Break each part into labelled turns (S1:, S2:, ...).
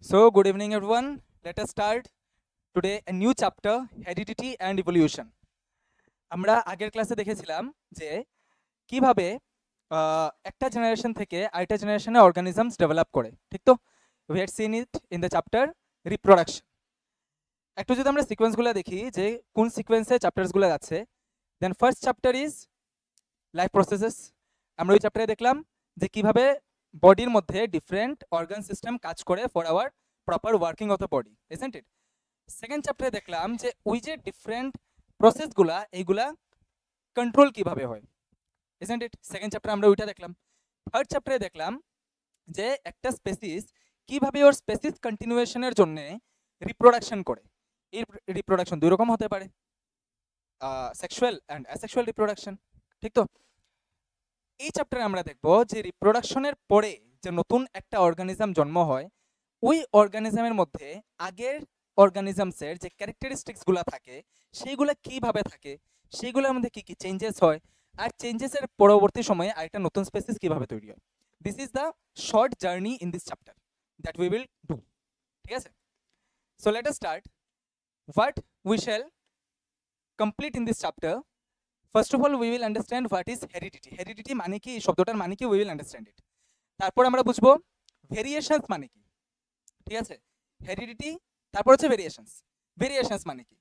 S1: So, good evening, everyone. Let us start today a new chapter, heredity and evolution. আমরা আগের ক্লাসে দেখেছিলাম যে কিভাবে একটা জেনারেশন থেকে আরেকটা জেনারেশনে অর্গানিজমস ডেভেলপ করে, ঠিক তো? We had seen it in the chapter reproduction. একটু যদি আমরা সিকোয়েন্সগুলো দেখি যে কোন সিকোয়েন্সে চ্যাপ্টারসগুলো যাচ্ছে, then first chapter is life processes. আমরা ওই চ্যাপ্টারে দেখলাম যে কিভাবে বডির মধ্যে ডিফারেন্ট অর্গান সিস্টেম কাজ করে for our proper working of the body, isn't it? Second চ্যাপ্টারে দেখলাম যে ওই যে ডিফারেন্ট প্রসেসগুলা এইগুলা কন্ট্রোল কিভাবে হয়, ইজন্ট ইট? সেকেন্ড চ্যাপ্টারে আমরা ওইটা দেখলাম। থার্ড চ্যাপ্টারে দেখলাম যে একটা স্পেসিস কিভাবে ওর স্পেসিস কন্টিনিউয়েশনের জন্য রিপ্রোডাকশন করে। এই রিপ্রোডাকশন দুই রকম হতে পারে, সেক্সুয়াল অ্যান্ড অ্যাসেক্সুয়াল রিপ্রোডাকশন, ঠিক তো? এই চ্যাপ্টারে আমরা দেখব যে রিপ্রোডাকশনের পরে যে নতুন একটা অর্গানিজম জন্ম হয়, ওই অর্গানিজমের মধ্যে আগের অর্গানিজমসের যে ক্যারেক্টারিস্টিক্সগুলো থাকে সেইগুলো কিভাবে থাকে, সেইগুলোর মধ্যে কি কি চেঞ্জেস হয়, আর চেঞ্জেসের পরবর্তী সময়ে আরেকটা নতুন স্পেসিস কিভাবে তৈরি হয়। This is the short journey in this chapter that we will do, ঠিক আছে? So let us start what we shall complete in this chapter. First of all we will understand what is heredity. Heredity মানে কি, শব্দটার মানে কি, we will understand ইট। তারপর আমরা বুঝবো ভেরিয়েশনস মানে কি, ঠিক আছে? হেরিডিটি, তারপর হচ্ছে ভেরিয়েশনস। ভেরিয়েশনস মানে কি,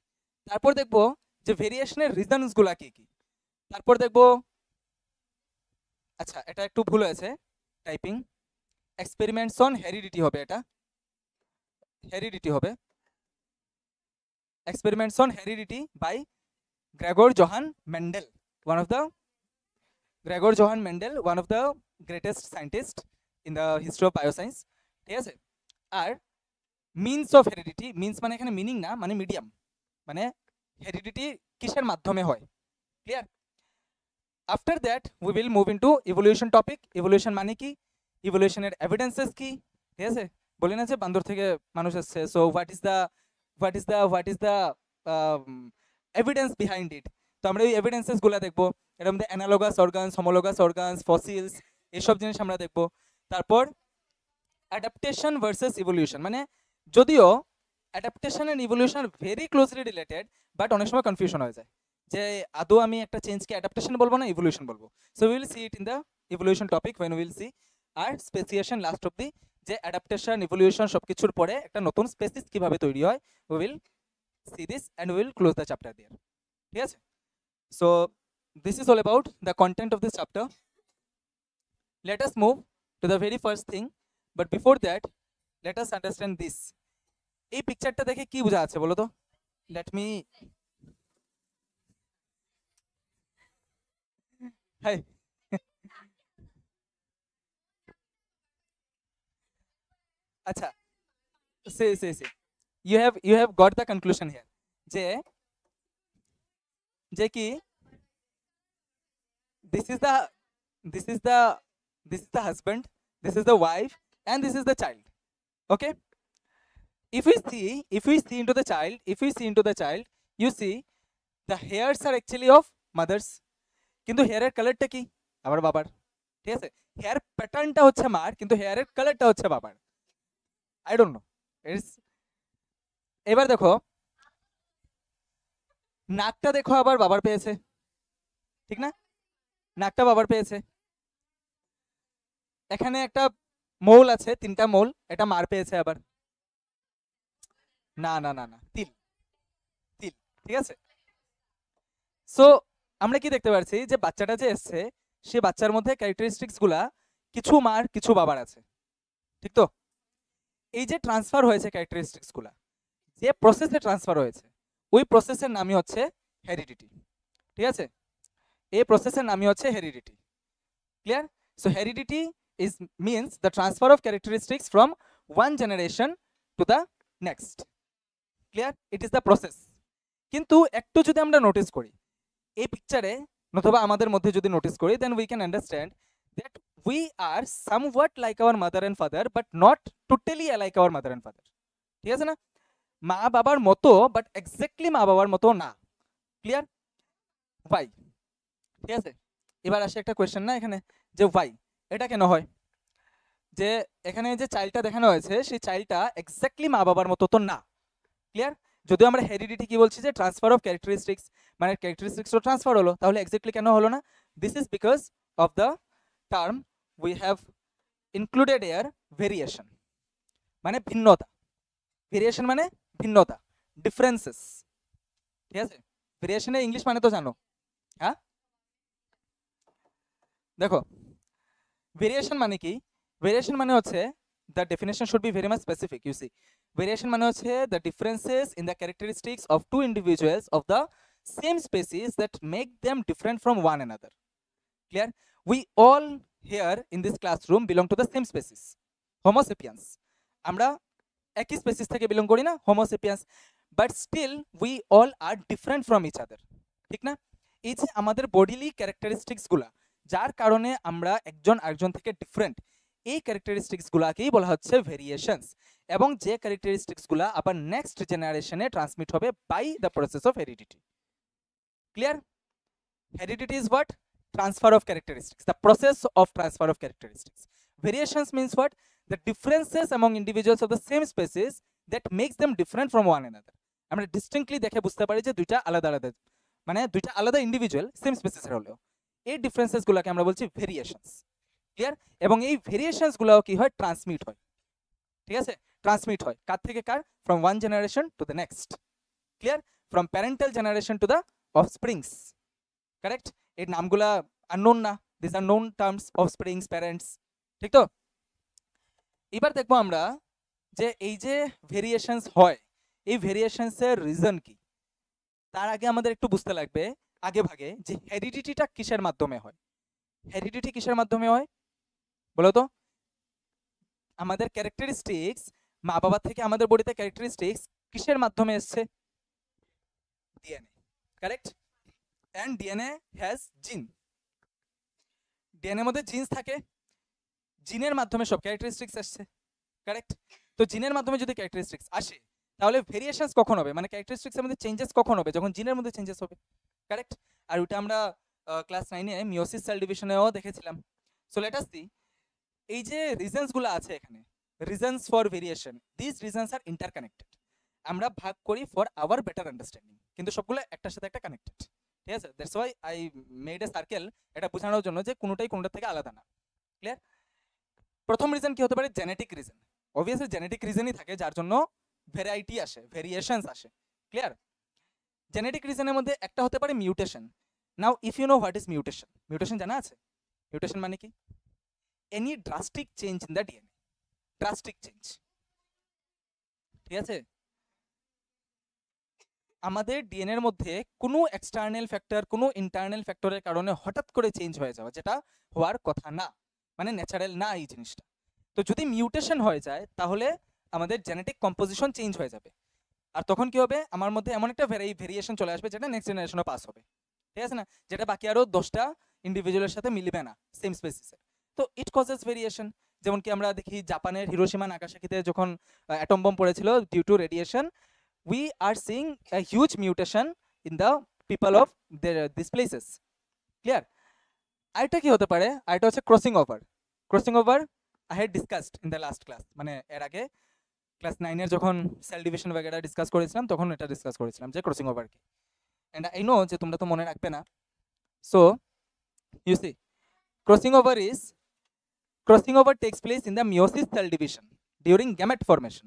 S1: তারপর দেখবো যে ভেরিয়েশনের রিজনসগুলো কি কি। তারপর দেখবো, আচ্ছা এটা একটু ভুল হয়েছে টাইপিং, এক্সপেরিমেন্টস অন হেরিডিটি হবে, এটা হেরিডিটি হবে, experiments on heredity by Gregor Johann Mendel, one of the Gregor Johann Mendel, one of the greatest scientist in the history of bioscience, ঠিক আছে? আর মিনস অফ হেরিডিটি, মিনস মানে এখানে meaning না, মানে মিডিয়াম, মানে হেরিডিটি কিসের মাধ্যমে হয়, clear? After that we will move into evolution topic. Evolution মানে কি, ইভলিউশনের এভিডেন্সেস কি, ঠিক আছে? বলি না যে বান্দর থেকে মানুষ আসছে, so what is the evidence behind it. তো আমরা এই এভিডেন্সেস গুলো দেখবো, এর মধ্যে analogous organs, homologous organs, fossils, এইসব জিনিস আমরা দেখবো। তারপর অ্যাডাপ্টেশন ভার্সেস ইভলিউশন, মানে যদিও adaptation and evolution are very closely related, but অনেক সময় কনফিউশন হয়ে যায় যে আদৌ আমি একটা চেঞ্জকে অ্যাডাপ্টেশন বলবো না ইভলিউশন বলবো। So will see it in the evolution topic when will see are speciation last অব্দি, যে অ্যাডাপ্টেশন ইভলিউশন সবকিছুর পরে একটা নতুন স্পেসিস কিভাবে তৈরি হয়। We will see this and will close the chapter there, ঠিক আছে? So this is all about the content of this chapter. Let us move to the very first thing, but before that let us understand this. এই পিকচারটা দেখে কি বোঝা যাচ্ছে বলো তো? লেট মি, হাই, আচ্ছা, সে you have got the conclusion here, যে যে কি this is the this is the this is the husband, this is the wife, and this is the child, okay? If we see into the child, you see the hairs are actually of mothers, কিন্তু হেয়ারের কালারটা কি আবার বাবার, ঠিক আছে? Hair প্যাটার্নটা হচ্ছে মার, কিন্তু হেয়ারের কালারটা হচ্ছে বাবার। আই ডোন্ট নো, ইটস, এবার দেখো নাকটা দেখো আবার বাবার পেয়েছে, ঠিক না? নাকটা বাবার পেয়েছে। এখানে একটা মৌল আছে, তিনটা মৌল, এটা মার পেয়েছে আবার। না না না না, তিল, তিল, ঠিক আছে? সো আমরা কি দেখতে পাচ্ছি যে বাচ্চাটা যে এসছে, সে বাচ্চার মধ্যে ক্যারেক্টারিস্টিক্স গুলা কিছু মার কিছু বাবার আছে, ঠিক তো? এই যে ট্রান্সফার হয়েছে ক্যারেক্টারিস্টিক্স গুলা, যে প্রসেসে ট্রান্সফার হয়েছে, ওই প্রসেসের নামই হচ্ছে হেরিডিটি, ঠিক আছে? এই প্রসেসের নামই হচ্ছে heredity, clear? So heredity is means the transfer of characteristics from one generation to the next, clear? It is the process. কিন্তু একটু যদি আমরা নোটিস করি এই পিকচারে, অথবা আমাদের মধ্যে যদি নোটিস করি, then we can understand that we are somewhat like our mother and father but not totally like our mother and father, ঠিক আছে না? মা বাবার মতো বাট এক্স্যাক্টলি মা বাবার মতো না, ক্লিয়ার? why, ঠিক আছে? এবার আসে একটা কোয়েশ্চেন না এখানে, যে why, এটা কেন হয়? যে এখানে যে চাইল্ডটা দেখানো হয়েছে সেই চাইল্ডটা এক্স্যাক্টলি মা বাবার মতো তো না। ক্লিয়ার? যদিও আমরা হেরিডিটি কি বলছি যে ট্রান্সফার অফ ক্যারেক্টারিস্টিক্স, মানে ক্যারেক্টারিস্টিক্সও ট্রান্সফার হলো, তাহলে এক্স্যাক্টলি কেন হলো না? This is because of the term we have included air variation, মানে ভিন্নতা। ভেরিয়েশন মানে ভিন্নতা, ডিফারেন্সেস। ঠিক আছে? ভেরিয়েশনের ইংলিশ মানে তো জানো, হ্যাঁ? দেখো ভেরিয়েশন মানে কি? ভেরিয়েশন মানে হচ্ছে, the definition should be very much specific. You see, variation মানে হচ্ছে the differences in the characteristics of two individuals of the same species that make them different from one another. Clear? We all here in this classroom belong to the same species, Homo sapiens. আমরা একই species থেকে belong করি না, Homo sapiens, but still we all are different from each other. ঠিক না? এই যে আমাদের বডিলি ক্যারেক্টারিস্টিক্স গুলা, যার কারণে আমরা একজন আরেকজন থেকে ডিফারেন্ট, এই ক্যারেক্টারিস্টিক্স গুলাকেই বলা হচ্ছে ভেরিয়েশনস। এবং যে ক্যারেক্টারিস্টিক্স গুলা আবার নেক্সট জেনারেশনে ট্রান্সমিট হবে by the process of heredity. Clear? Heredity is what? Transfer of characteristics, the process of transfer of characteristics. Variations means what? The differences among individuals of the same species that makes them different from one another. আমরা distinctly দেখে বুঝতে পারি যে দুইটা আলাদা আলাদা, মানে দুইটা আলাদা ইন্ডিভিজুয়াল সেম স্পেসিসের হলেও এই ডিফারেন্সেস গুলোকে আমরা বলছি ভেরিয়েশনস। ক্লিয়ার? এবং এই ভেরিয়েশনস গুলোও কি হয়? ট্রান্সমিট হয়। ঠিক আছে? ট্রান্সমিট হয় কার থেকে কার? From one generation to the next. Clear? From parental generation to the offsprings. Correct? এই নামগুলা আননোন না, this are known terms, offsprings, parents. ঠিক তো? এবার দেখবো আমরা যে এই যে ভেরিয়েশনস হয়, এই ভেরিয়েশনসের রিজন কি। তার আগে আমাদের একটু বুঝতে লাগবে আগে ভাগে যে হেরিডিটিটা কিসের মাধ্যমে হয়। হেরিডিটি কিসের মাধ্যমে হয় বলো তো? আমাদের ক্যারেক্টারিস্টিক্স, মা বাবা থেকে আমাদের বডিতে ক্যারেক্টারিস্টিক্স কিসের মাধ্যমে এসছে? DNA. Correct? And DNA has gene. ডিএনএর মধ্যে জিনস থাকে, জিনের মাধ্যমে সব ক্যারেক্টারিস্টিক্স আসছে। কারেক্ট? তো জিনের মাধ্যমে যদি ক্যারেক্টারিস্টিক্স আসে, তাহলে ভেরিয়েশনস কখন হবে? মানে ক্যারেক্টারিস্টিক্সের মধ্যে চেঞ্জেস কখন হবে? যখন জিনের মধ্যে চেঞ্জেস হবে। কারেক্ট? আর ওটা আমরা ক্লাস 9 এ মিওসিস সেল ডিভিশনেও দেখেছিলাম। সো লেট আস সি, এই যে রিজনস গুলো আছে এখানে, reasons for variation, this reasons are interconnected. আমরা ভাগ করি ফর আওয়ার বেটার আন্ডারস্ট্যান্ডিং, কিন্তু সবগুলো একটার সাথে একটা কানেক্টেড। ঠিক আছে? That's why I made a circle, এটা বোঝানোর জন্য যে কোনোটাই কোনোটার থেকে আলাদা না। ক্লিয়ার? প্রথম রিজন কি হতে পারে? Genetic reason. অবভিয়াসলি জেনেটিক রিজনই থাকে যার জন্য ভ্যারাইটি আসে, ভেরিয়েশনস আসে। ক্লিয়ার? জেনেটিক রিজনের মধ্যে একটা হতে পারে mutation. Now if you know what is mutation, mutation জানা আছে? মিউটেশন মানে কি? Any drastic change in the DNA, drastic change. ঠিক আছে? আমাদের ডিএনএ এর মধ্যে কোনো এক্সটার্নাল ফ্যাক্টর, কোনো ইন্টারনাল ফ্যাক্টরের কারণে হঠাৎ করে চেঞ্জ হয়ে যাওয়া, যেটা হওয়ার কথা না, মানে ন্যাচারাল না এই জিনিসটা। তো যদি মিউটেশন হয়ে যায় তাহলে আমাদের জেনেটিক কম্পোজিশন চেঞ্জ হয়ে যাবে, আর তখন কি হবে? আমার মধ্যে এমন একটা ভেরিয়েশন চলে আসবে যেটা নেক্সট জেনারেশনে পাস হবে। ঠিক আছে না? যেটা বাকি আরো 10টা ইন্ডিভিজুয়ালের সাথে মিলবে না সেম স্পেসিসের। তো ইট কজেস ভেরিয়েশন। যেমন কি আমরা দেখি জাপানের হিরোশিমা নাগাসাকিতে যখন অ্যাটম বম পড়েছিল, due to radiation we are seeing a huge mutation in the people of these places. Clear? আরেকটা কি হতে পারে? আরেকটা হচ্ছে crossing over. Crossing over I had discussed in the last class, মানে এর আগে ক্লাস 9 এর যখন সেল ডিভিশন वगैरह ডিসকাস করেছিলাম তখন এটা ডিসকাস করেছিলাম যে ক্রসিং ওভার কি। এন্ড আই নো যে তোমরা তো মনে রাখবে না। So you see, crossing over takes place in the meiosis cell division during gamete formation.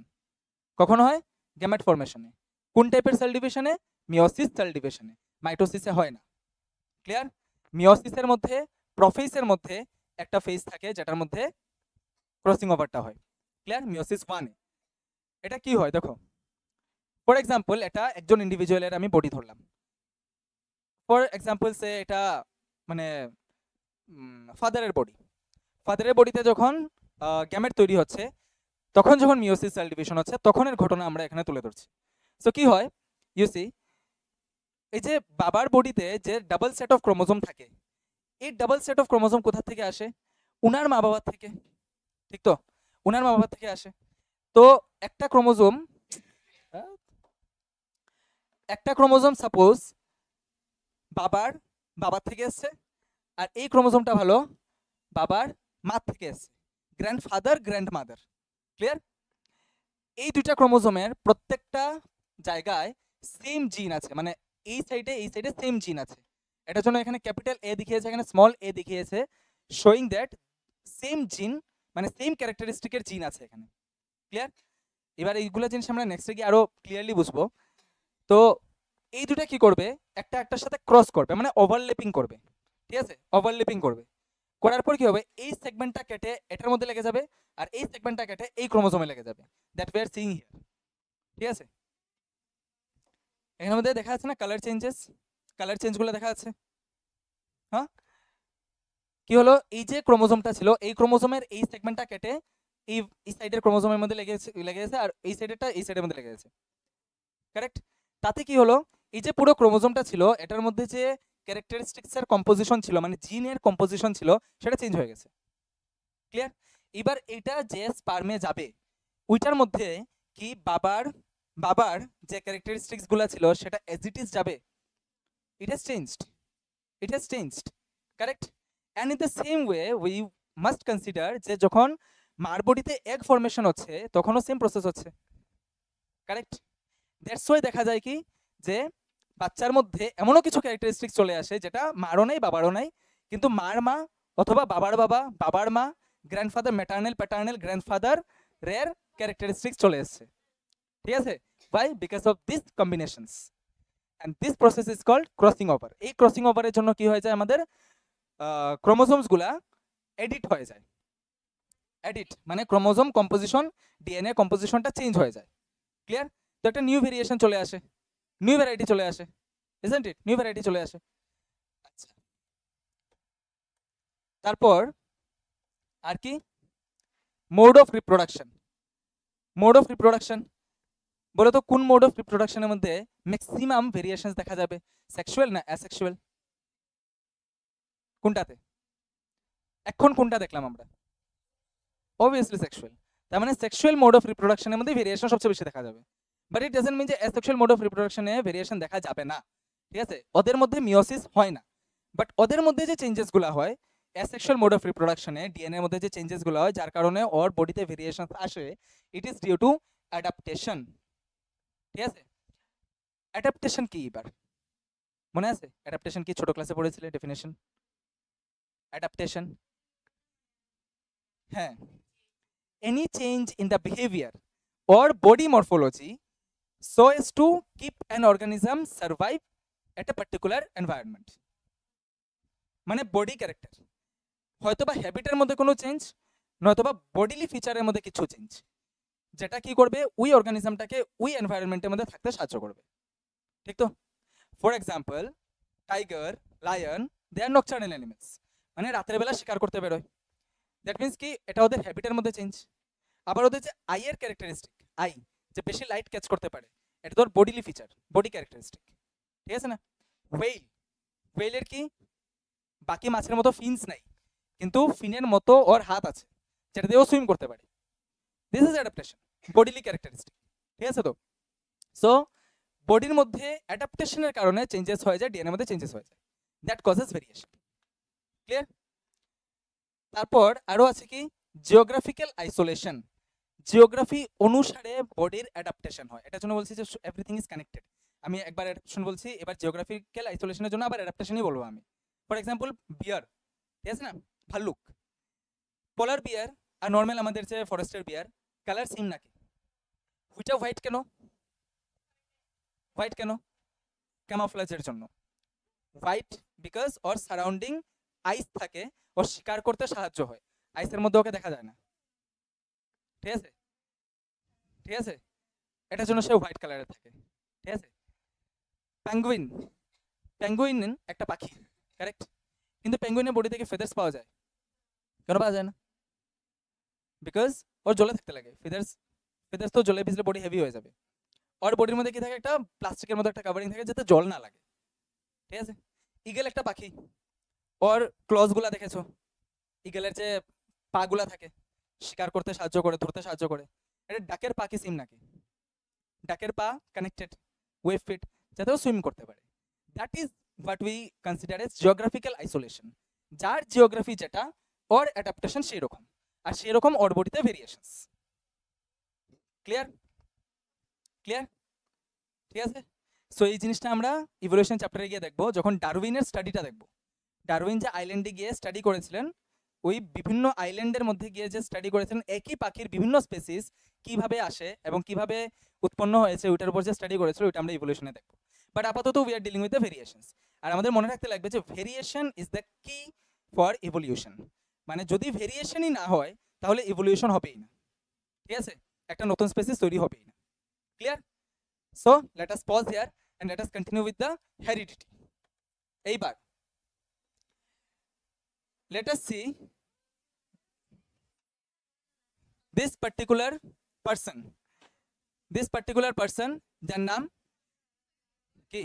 S1: কখন হয়? গ্যামেট ফর্মেশনে। কোন টাইপের সেল ডিভিশনে? মিওসিস সেল ডিভিশনে, মাইটোসিসে হয় না। ক্লিয়ার? মিওসিসের মধ্যে, প্রোফেজের মধ্যে একটা ফেজ থাকে যেটার মধ্যে ক্রসিং ওভারটা হয়। ক্লিয়ার? মিওসিস 1 এ এটা কি হয় দেখো। ফর এক্সাম্পল, এটা একজন ইন্ডিভিজুয়ালের আমি বডি ধরলাম। ফর এক্সাম্পল সে এটা মানে ফাদারের বডি। ফাদারের বডিতে যখন গ্যামেট তৈরি হচ্ছে, তখন যখন মিওসিস সেল ডিভিশন হচ্ছে, তখনের ঘটনা আমরা এখানে তুলে ধরছি। সো কি হয়? ইউ সি, এই যে বাবার বডিতে যে ডাবল সেট অফ ক্রোমোজোম থাকে, এই ডাবল সেট অফ ক্রোমোজোম কোথা থেকে আসে? উনার মা বাবার থেকে। ঠিক তো? উনার মা বাবার থেকে আসে। তো একটা ক্রোমোজোম সাপোজ বাবার থেকে এসছে, আর এই ক্রোমোজোমটা ভালো বাবার মা থেকে এসছে। Grandfather grandmother. ক্লিয়ার? এই দুইটা ক্রোমোজোমের প্রত্যেকটা জায়গায় সেম জিন আছে, মানে এই সাইডে সেম জিন আছে। এটার জন্য এখানে ক্যাপিটাল এ দেখিয়েছে, এখানে স্মল এ দেখিয়েছে, শোয়িং দ্যাট সেম জিন, মানে সেম ক্যারেক্টারিস্টিকের জিন আছে এখানে। ক্লিয়ার? এবার এইগুলো জিনিস আমরা নেক্সটে গিয়ে আরো ক্লিয়ারলি বুঝবো। তো এই দুটা কি করবে, একটা একটার সাথে ক্রস করবে, মানে ওভারল্যাপিং করবে। ঠিক আছে? ওভারল্যাপিং করবে, করার পর কি হবে, এই সেগমেন্টটা কেটে এটার মধ্যে লেগে যাবে, আর এই সেগমেন্টটা কেটে এই ক্রোমোজোমে লেগে যাবে। That we are seeing here. ঠিক আছে? এখানের মধ্যে দেখা যাচ্ছে না কালার চেঞ্জেস, কালার চেঞ্জগুলো দেখা যাচ্ছে। হ্যাঁ, কি হলো, এই যে ক্রোমোজোমটা ছিল, এই ক্রোমোজোমের এই সেগমেন্টটা কেটে এই সাইডের ক্রোমোজোমের মধ্যে লেগে গেছে, আর এই সাইডেরটা এই সাইডের মধ্যে লেগে গেছে। কারেক্ট? তাতে কি হলো, এই যে পুরো ক্রোমোজোমটা ছিল, এটার মধ্যে যে ক্যারেক্টারিস্টিক্সের কম্পোজিশন ছিল, মানে জিনের কম্পোজিশন ছিল, সেটা চেঞ্জ হয়ে গেছে। ক্লিয়ার? এবার এটা যে স্পার্মে যাবে, ওইটার মধ্যে কি বাবার যে ক্যারেক্টারিস্টিক্স গুলো ছিল সেটা এজ ইট ইজ যাবে? It has changed, it has changed. Correct? And in the same way we must consider যে যখন মার বডিতে এগ ফর্মেশন হচ্ছে তখনও সেম প্রসেস হচ্ছে। কারেক্ট? দ্যাটস ওয়াই দেখা যায় কি যে বাচ্চার মধ্যে এমনও কিছু ক্যারেক্টারিস্টিক্স চলে আসে যেটা মারও নাই বাবারও নাই, কিন্তু মার মা অথবা বাবার বাবা, বাবার মা, গ্র্যান্ডফাদার, ম্যাটার্নাল প্যাটার্নাল গ্র্যান্ডফাদার রের ক্যারেক্টারিস্টিক্স চলে এসছে। ঠিক আছে? Why? Because of this combinations, and this process is called crossing over. এই ক্রসিং ওভারের জন্য কি হয়ে যায়, আমাদের ক্রোমোজোমসগুলা এডিট হয়ে যায়। এডিট মানে ক্রোমোজোম কম্পোজিশন, ডিএনএ কম্পোজিশনটা চেঞ্জ হয়ে যায়। ক্লিয়ার? তো একটা নিউ ভেরিয়েশন চলে আসে, নিউ ভ্যারাইটি চলে আসে, ইজন্ট ইট? নিউ ভ্যারাইটি চলে আসে। আচ্ছা, তারপর আর কি, mode of reproduction. Mode of reproduction বলে তো কোন মোড অফ রিপ্রোডাকশনের মধ্যে ম্যাক্সিমাম ভেরিয়েশনস দেখা যাবে, সেক্সুয়াল না অ্যাসেক্সুয়াল? কোনটাতে? এখন কোনটা দেখলাম আমরা? Obviously sexual. তার মানে সেক্সুয়াল মোড অফ রিপ্রোডাকশনের মধ্যে ভেরিয়েশন সবচেয়ে বেশি দেখা যাবে। বাট ইট ডাজন্ট মিন যে অ্যাসেক্সুয়াল মোড অফ রিপ্রোডাকশনে ভেরিয়েশন দেখা যাবে না। ঠিক আছে? ওদের মধ্যে মিওসিস হয় না, বাট ওদের মধ্যে যে চেঞ্জেসগুলো হয় অ্যাসেক্সুয়াল মোড অফ রিপ্রোডাকশনে, ডিএনএর মধ্যে যে চেঞ্জেসগুলো হয় যার কারণে ওর বডিতে ভেরিয়েশন আসে, it is due to adaptation. ঠিক আছে? অ্যাডাপ্টেশন কি এবার মনে আছে? অ্যাডাপ্টেশন কি ছোট ক্লাসে পড়েছিলে ডেফিনেশন? অ্যাডাপ্টেশন, হ্যাঁ, any change in the behavior or body morphology so as to keep an organism survive at a particular environment. মানে বডি ক্যারেক্টার, হয়তোবা হ্যাবিটের মধ্যে কোনো চেঞ্জ, নয়তোবা বডিলি ফিচারের মধ্যে কিছু চেঞ্জ, যেটা কি করবে ওই অর্গানিজমটাকে ওই এনভায়রনমেন্টের মধ্যে থাকতে সাহায্য করবে। ঠিক তো? For example, tiger, lion, they are nocturnal animals, মানে রাতের বেলা শিকার করতে বেরোয়। দ্যাট মিনস কি এটা ওদের হ্যাবিটের মধ্যে চেঞ্জ। আবার ওদের যে আইয়ের ক্যারেক্টারিস্টিক, আই যে বেশি লাইট ক্যাচ করতে পারে, এটা তোর বডিলি ফিচার, বডি ক্যারেক্টারিস্টিক। ঠিক আছে না? ওয়েল, ওয়েলের কি বাকি মাছের মতো ফিনস নাই, কিন্তু ফিনের মতো ওর হাত আছে যেটা দিয়ে ও সুইম করতে পারে। This is adaptation, bodily characteristic. ঠিক আছে তো? সো বডির মধ্যে অ্যাডাপ্টেশনের কারণে চেঞ্জেস হয়ে যায়, ডিএনএর মধ্যে চেঞ্জেস হয়ে যায়, দ্যাট কজেস ভেরিয়েশন। ক্লিয়ার? তারপর আরো আছে কি, জিওগ্রাফিক্যাল আইসোলেশন। জিওগ্রাফি অনুসারে বডির অ্যাডাপ্টেশন হয়, এটার জন্য বলছি যে এভরিথিং ইজ কানেক্টেড। আমি একবার অ্যাডাপ্টেশন বলছি, এবার জিওগ্রাফিক্যাল আইসোলেশনের জন্য আবার অ্যাডাপ্টেশনই বলবো আমি। ফর এক্সাম্পল, বিয়ার, ঠিক আছে না, ভাল্লুক, পোলার বিয়ার আর নর্মাল আমাদের যে ফরেস্টের বিয়ার, কালার সেম নাকি? ওইটা হোয়াইট কেন? হোয়াইট কেন? ক্যামোফ্লেজের জন্য। হোয়াইট বিকজ ওর সারাউন্ডিং আইস থাকে, ওর শিকার করতে সাহায্য হয়, আইসের মধ্যে ওকে দেখা যায় না। ঠিক আছে? ঠিক আছে? এটার জন্য সে হোয়াইট কালারের থাকে। ঠিক আছে? পেঙ্গুইন, পেঙ্গুইন একটা পাখি, কারেক্ট, কিন্তু পেঙ্গুইনের বডি থেকে ফেদার্স পাওয়া যায়, কেন পাওয়া যায় না? বিকজ ওর জলে থাকতে লাগে, ফেদার্স, ফেদার্স তো জলে ভিজলে বডি হেভি হয়ে যাবে। ওর বডির মধ্যে কি থাকে, একটা প্লাস্টিকের মধ্যে একটা কাভারিং থাকে যাতে জল না লাগে। ঠিক আছে? ইগল একটা পাখি, ওর ক্লজগুলা দেখেছো, ইগলের যে পাগুলা থাকে শিকার করতে সাহায্য করে, ধরতে সাহায্য করে। এটা ডাকের পা কি সিম নাকি? ডাকের পা কানেক্টেড, ওয়েভ ফিট, যাতে ও সুইম করতে পারে। That is what we consider as geographical isolation. যার জিওগ্রাফি যেটা, ওর অ্যাডাপ্টেশন সেই রকম। আর সেরকম ওর বডিতে ভেরিয়েশনস। ক্লিয়ার? ক্লিয়ার? ঠিক আছে। সো এই জিনিসটা আমরা ইভলিউশন চ্যাপ্টারে গিয়ে দেখবো, যখন ডারউইনের স্টাডিটা দেখবো। ডারউইন যে আইল্যান্ডে গিয়ে স্টাডি করেছিলেন, ওই বিভিন্ন আইল্যান্ডের মধ্যে গিয়ে যে স্টাডি করেছিলেন একই পাখির বিভিন্ন স্পেসিস কিভাবে আসে এবং কিভাবে উৎপন্ন হয়েছে, ওইটার উপর যে স্টাডি করেছিল ওইটা আমরা ইভলিউশনে দেখবো। বাট আপাতত we are dealing with the variations. আর আমাদের মনে রাখতে লাগবে যে variation is the key for evolution. মানে যদি ভেরিয়েশনই না হয় তাহলে ইভলিউশন হবেই না। ঠিক আছে, একটা নতুন স্পেসিস তৈরি হবেই না। Clear? So let us pause here and let us continue with the heredity. এইবার let us see this particular person যার নাম কি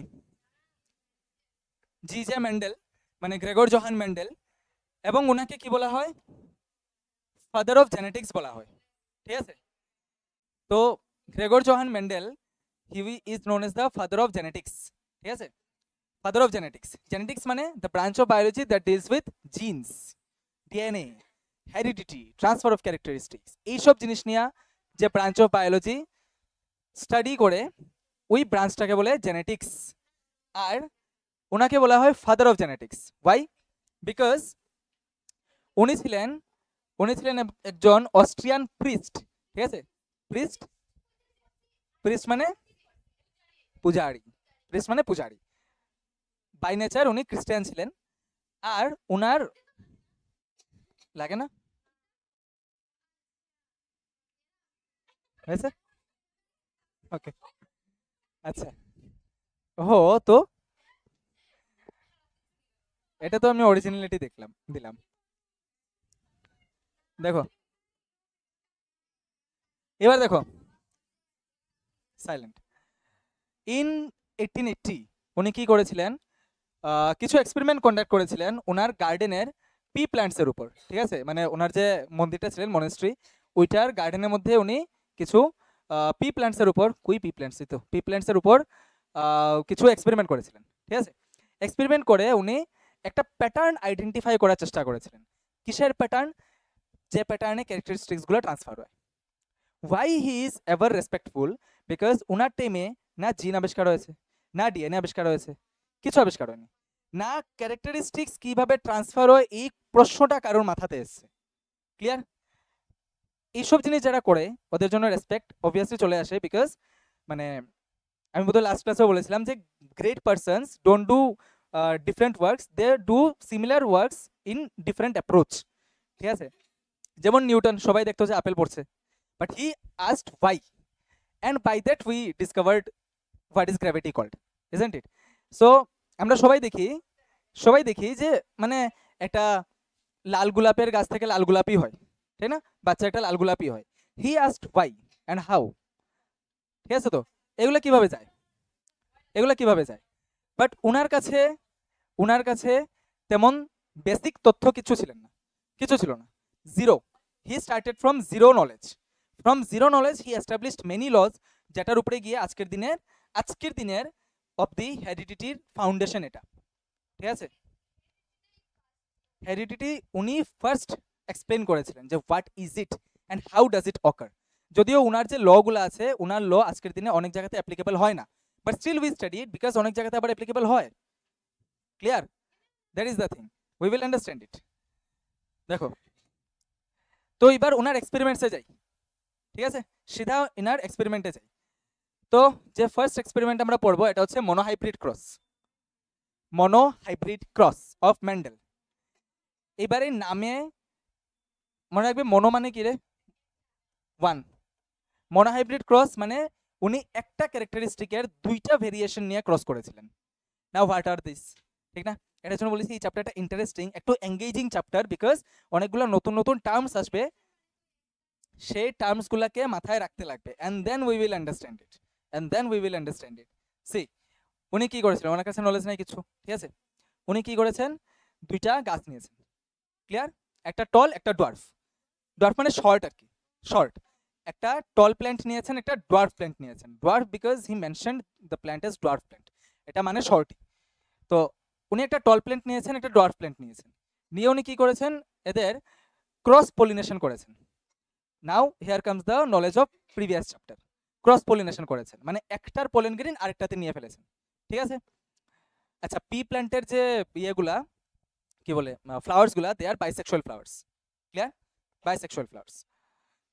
S1: জিজে মেন্ডেল, মানে গ্রেগর জোহান মেন্ডেল, এবং ওনাকে কি বলা হয়? ফাদার অফ জেনেটিক্স বলা হয়। ঠিক আছে, তো Gregor Johann Mendel he is known as the father of genetics. ঠিক আছে, ফাদার অফ জেনেটিক্স। জেনেটিক্স মানে the branch of biology that deals with genes, DNA, heredity, transfer of characteristics, এইসব জিনিস নিয়ে যে ব্রাঞ্চ অফ বায়োলজি স্টাডি করে ওই ব্রাঞ্চটাকে বলে জেনেটিক্স। আর ওনাকে বলা হয় father of genetics. Why? Because উনি ছিলেন একজন অস্ট্রিয়ান প্রিস্ট। ঠিক আছে, প্রিস্ট মানে পূজারি। প্রিস্ট মানে পূজারি। বাই নেচার উনি খ্রিস্টান ছিলেন। আর ওনার লাগে না হয়েছে? ওকে, আচ্ছা। ও তো এটা তো আমি অরিজিনালিটি দিলাম। দেখো এবার দেখো, সাইলেন্ট। ইন 1880 উনি কি করেছিলেন? কিছু এক্সপেরিমেন্ট কন্ডাক্ট করেছিলেন ওনার গার্ডেনের পি প্ল্যান্টসের উপর। ঠিক আছে, মানে ওনার যে মন্দিরটা ছিলেন, মনেস্ট্রি, ওইটার গার্ডেনের মধ্যে উনি কিছু পি প্ল্যান্টসের উপর কিছু এক্সপেরিমেন্ট করেছিলেন। ঠিক আছে, এক্সপেরিমেন্ট করে উনি একটা প্যাটার্ন আইডেন্টিফাই করার চেষ্টা করেছিলেন। কিসের প্যাটার্ন? যে প্যাটার্নে ক্যারেক্টারিস্টিক্সগুলো ট্রান্সফার হয়। Why he is ever respectful? Because ওনার টাইমে না জিন আবিষ্কার হয়েছে, না ডিএনএ আবিষ্কার হয়েছে, কিছু আবিষ্কার হয়নি। না ক্যারেক্টারিস্টিক্স কিভাবে ট্রান্সফার হয় এই প্রশ্নটা কারোর মাথাতে এসছে। ক্লিয়ার? এইসব জিনিস যারা করে ওদের জন্য রেসপেক্ট অবভিয়াসলি চলে আসে। বিকজ মানে আমি বোধহয় লাস্ট ক্লাসেও বলেছিলাম যে great persons don't do different works, they do similar works in different approach. ঠিক আছে, যেমন নিউটন, সবাই দেখতো যে আপেল পড়ছে, but he asked why, and by that we discovered what is gravity called, isn't it? So আমরা সবাই দেখি যে মানে একটা লাল গোলাপের গাছ থেকে লাল গোলাপই হয়, তাই না? বাচ্চা একটা লাল গোলাপই হয়। He asked why and how। ঠিক আছে, তো এগুলো কিভাবে যায়? বাট ওনার কাছে তেমন বেসিক তথ্য কিছু ছিল না, zero. He started from zero knowledge. He established many laws, যেটার উপরে গিয়ে আজকের দিনের অফ দি হেরিডিটির ফাউন্ডেশন এটা। ঠিক আছে, হেরিডিটি উনি ফার্স্ট এক্সপ্লেন করেছিলেন যে what is it and how does it occur. যদিও ওনার যে লগুলো আছে, ওনার ল আজকের দিনে অনেক জায়গাতে অ্যাপ্লিকেবল হয় না, but still we study it because অনেক জায়গাতে আবার অ্যাপ্লিকেবল হয়। Clear? That is the thing, we will understand it. দেখো, তো এবার ওনার এক্সপেরিমেন্টসে যাই। ঠিক আছে, সিধা ইনার এক্সপেরিমেন্টে যাই। তো যে ফার্স্ট এক্সপেরিমেন্ট আমরা পড়বো এটা হচ্ছে মনোহাইব্রিড ক্রস অফ মেন্ডেল। এবারে নামে মনে রাখবে, মনো মানে কি রে? ওয়ান। মনোহাইব্রিড ক্রস মানে উনি একটা ক্যারেক্টারিস্টিকের দুইটা ভেরিয়েশন নিয়ে ক্রস করেছিলেন। Now what are this? ঠিক না? এটার জন্য বলেছি এই চ্যাপ্টারটা ইন্টারেস্টিং, একটু এঙ্গেজিং চ্যাপ্টার, বিকজ অনেকগুলো নতুন টার্মস আসবে, সেই টার্মসগুলোকে মাথায় রাখতে লাগবে, and then we will understand it. See উনি কি করেছিলেন? ওনার কাছে নলেজ নাই কিছু। ঠিক আছে, উনি কি করেছেন? দুইটা গাছ নিয়েছেন। ক্লিয়ার? একটা টল, একটা ডোয়ার্ফ মানে শর্ট, আর কি শর্ট। একটা টল প্ল্যান্ট নিয়েছেন, একটা ডোয়ার্ফ প্ল্যান্ট নিয়েছেন। Dwarf because he mentioned the plant as dwarf plant, এটা মানে শর্টই। তো উনি একটা টল প্ল্যান্ট নিয়েছেন, একটা ডোয়ার্ফ প্ল্যান্ট নিয়েছেন। নিয়ে উনি কি করেছেন? এদের ক্রস পলিনেশন করেছেন। Now here comes the knowledge of previous chapter. Cross pollination করেছেন মানে একটার পলেন গ্রেন আরেকটাতে নিয়ে ফেলেছেন, ঠিক আছে। আচ্ছা, পি প্ল্যান্টের যে ইয়েগুলা কি বলে ফ্লাওয়ার্সগুলা, they are bisexual flowers, clear, bisexual flowers.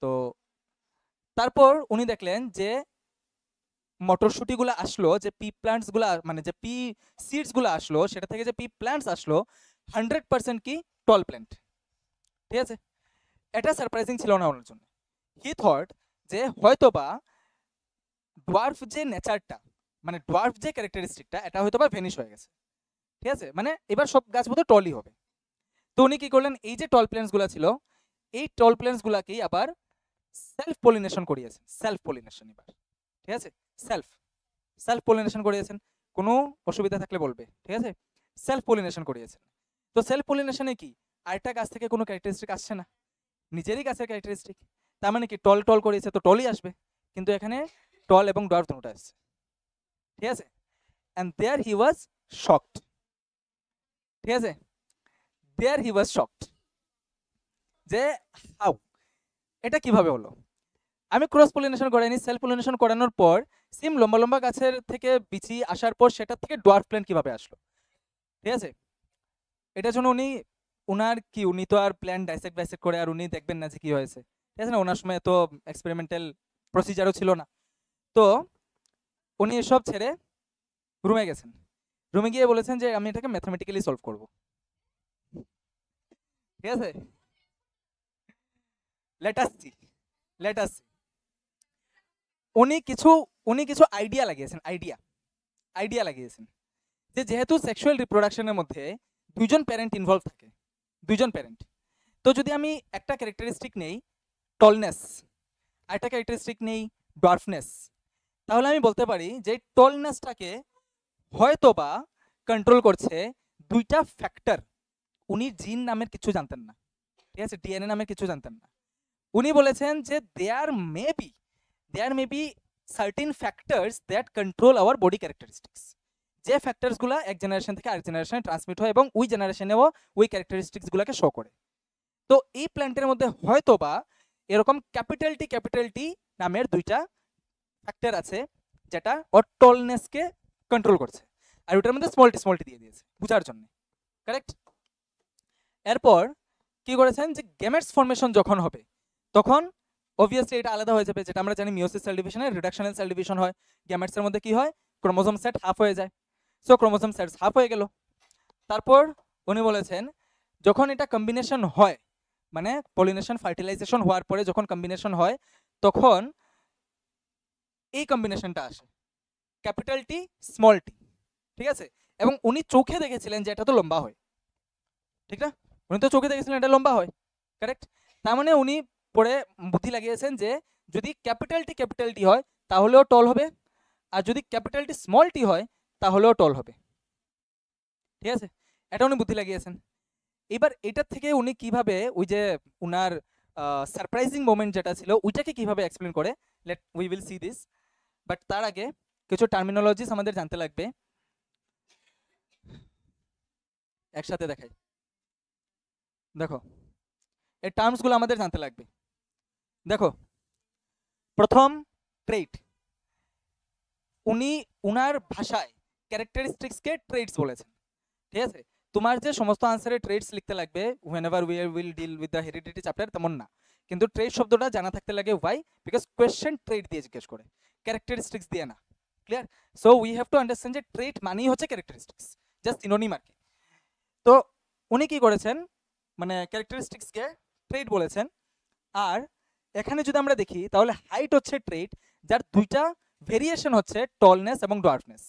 S1: তো তারপর উনি দেখলেন যে মটরশুঁটিগুলো আসলো, যে পি প্ল্যান্টসগুলো মানে যে পি সিডসগুলো আসলো, সেটা থেকে যে পি প্ল্যান্টস আসলো 100% কি টল প্ল্যান্ট, ঠিক আছে। এটা সারপ্রাইজিং ছিল না ওনার জন্য। হি থট যে হয়তোবা ডোয়ার্ফ যে নেচারটা মানে ডোয়ার্ফ যে ক্যারেক্টারিস্টিকটা এটা হয়তোবা ভেনিশ হয়ে গেছে, ঠিক আছে, মানে এবার সব গাছ বোধহয় টলই হবে। তো উনি কি করলেন, এই যে টল প্ল্যান্টসগুলো ছিল এই টল প্ল্যান্টসগুলোকেই আবার সেলফ পলিনেশন করিয়েছেন, সেলফ পলিনেশন এবার, ঠিক আছে, সেলফ সেলফ পলিনেশন করিয়েছেন। কোনো অসুবিধা থাকলে বলবে, ঠিক আছে। সেলফ পলিনেশন করিয়েছেন। তো সেলফ পলিনেশনে কি আরেকটা গাছ থেকে কোনো ক্যারেক্টারিস্টিক আসছে না, নিজেরই গাছের ক্যারেক্টারিস্টিক, তার মানে কি টল টল করিয়েছে তো টলই আসবে, কিন্তু এখানে টল এবং ডোয়ার্ফ দুটো আসছে, ঠিক আছে। And there he was shocked, ঠিক আছে, দেয়ার হি ওয়াজ শকড যে হাউ, এটা কিভাবে হলো। আমি ক্রস পলিনেশন করাইনি, সেলফ পলিনেশন করানোর পর সেম লম্বা লম্বা গাছের থেকে বিচি আসার পর সেটার থেকে ডোয়ার্ফ প্ল্যান্ট কিভাবে আসলো, ঠিক আছে। এটার জন্য উনি উনার কি উনি তো আর প্ল্যান ডাইসেক্ট করে আর উনি দেখবেন না যে কি হয়েছে, ঠিক আছে না, ওনার সময় তো এক্সপেরিমেন্টাল প্রসিজারও ছিল না। তো উনি এসব ছেড়ে রুমে গেছেন, রুমে গিয়ে বলেছেন যে আমি এটাকে ম্যাথমেটিক্যালি সলভ করব, ঠিক আছে। Let us see, let us see. উনি কিছু আইডিয়া লাগিয়েছেন, আইডিয়া লাগিয়েছেন যে যেহেতু সেক্সুয়াল রিপ্রোডাকশনের মধ্যে দুইজন প্যারেন্ট ইনভলভ থাকে, দুইজন প্যারেন্ট, তো যদি আমি একটা ক্যারেক্টারিস্টিক নেই টলনেস আর একটা ক্যারেক্টারিস্টিক নেই ডোয়ার্ফনেস, তাহলে আমি বলতে পারি যে টলনেসটাকে হয়তোবা কন্ট্রোল করছে দুইটা ফ্যাক্টর। উনি জিন নামের কিছু জানতেন না, ঠিক আছে, ডিএনএ নামের কিছু জানতেন না। উনি বলেছেন যে there may be certain factors that control our body characteristics, যে ফ্যাক্টরসগুলো এক জেনারেশন থেকে আরেক জেনারেশনে ট্রান্সমিট হয় এবং ওই জেনারেশনেও ওই ক্যারেক্টারিস্টিক্সগুলোকে শো করে। তো এই প্ল্যান্টের মধ্যে হয়তোবা এরকম ক্যাপিটাল টি নামের দুইটা ফ্যাক্টর আছে যেটা ওর টলনেসকে কন্ট্রোল করছে, আর ওটার মধ্যে স্মল টি দিয়ে দিয়েছে বুঝার জন্য, কারেক্ট। এরপর কি করেছেন যে গ্যামেটস ফর্মেশন যখন হবে তখন অবভিয়াসলি এটা আলাদা হয়ে যাবে, যেটা আমরা জানি মিওসিস সেল ডিভিশনে রিডাকশনাল সেল ডিভিশন হয়, গ্যামেটসের মধ্যে কি হয় ক্রোমোজোম সেট হাফ হয়ে যায়, সো ক্রোমোজোম সেটস হাফ হয়ে গেল। তারপর উনি বলেছেন যখন এটা কম্বিনেশন হয় মানে পলিনেশন ফার্টিলাইজেশন হওয়ার পরে যখন কম্বিনেশন হয় তখন এই কম্বিনেশনটা আসে ক্যাপিটাল টি স্মল টি, ঠিক আছে। এবং উনি চোখে দেখেছিলেন যে এটা তো লম্বা হয়, ঠিক না, উনি তো চোখে দেখেছিলেন এটা লম্বা হয়, কারেক্ট। তার মানে উনি পরে বুদ্ধি লাগিয়েছেন যে যদি ক্যাপিটাল টি হয় তাহলেও টল হবে, আর যদি ক্যাপিটাল টি স্মল টি হয় তাহলেও টল হবে, ঠিক আছে, এটা উনি বুদ্ধি লাগিয়েছেন। এবার এটার থেকে উনি কিভাবে ওই যে উনার সারপ্রাইজিং মোমেন্ট যেটা ছিল ওইটাকে কিভাবে এক্সপ্লেন করে, let we will see this. But তার আগে কিছু টার্মিনোলজিস আমাদের জানতে লাগবে, একসাথে দেখাই, দেখো এই টার্মসগুলো আমাদের জানতে লাগবে। দেখো প্রথম ট্রেট, উনি উনার ভাষায় ক্যারেক্টারিস্টিক্সকে ট্রেটস বলেছেন, ঠিক আছে। তোমার যে সমস্ত আনসারে ট্রেটস লিখতে লাগবে whenever we will deal with the heredity chapter তেমন না, কিন্তু ট্রেট শব্দটা জানা থাকতে লাগে, ওয়াই বিকজ কোয়েশ্চেন ট্রেট দিয়ে জিজ্ঞেস করে, ক্যারেক্টারিস্টিক্স দিয়ে না, clear. So we have to understand যে ট্রেট মানেই হচ্ছে ক্যারেক্টারিস্টিক্স, জাস্ট সিনোনিম আর কি। তো উনি কি করেছেন মানে ক্যারেক্টারিস্টিক্সকে ট্রেট বলেছেন। আর এখানে যদি আমরা দেখি তাহলে হাইট হচ্ছে ট্রেট যার দুইটা ভেরিয়েশন হচ্ছে টলনেস এবং ডোয়ার্ফনেস,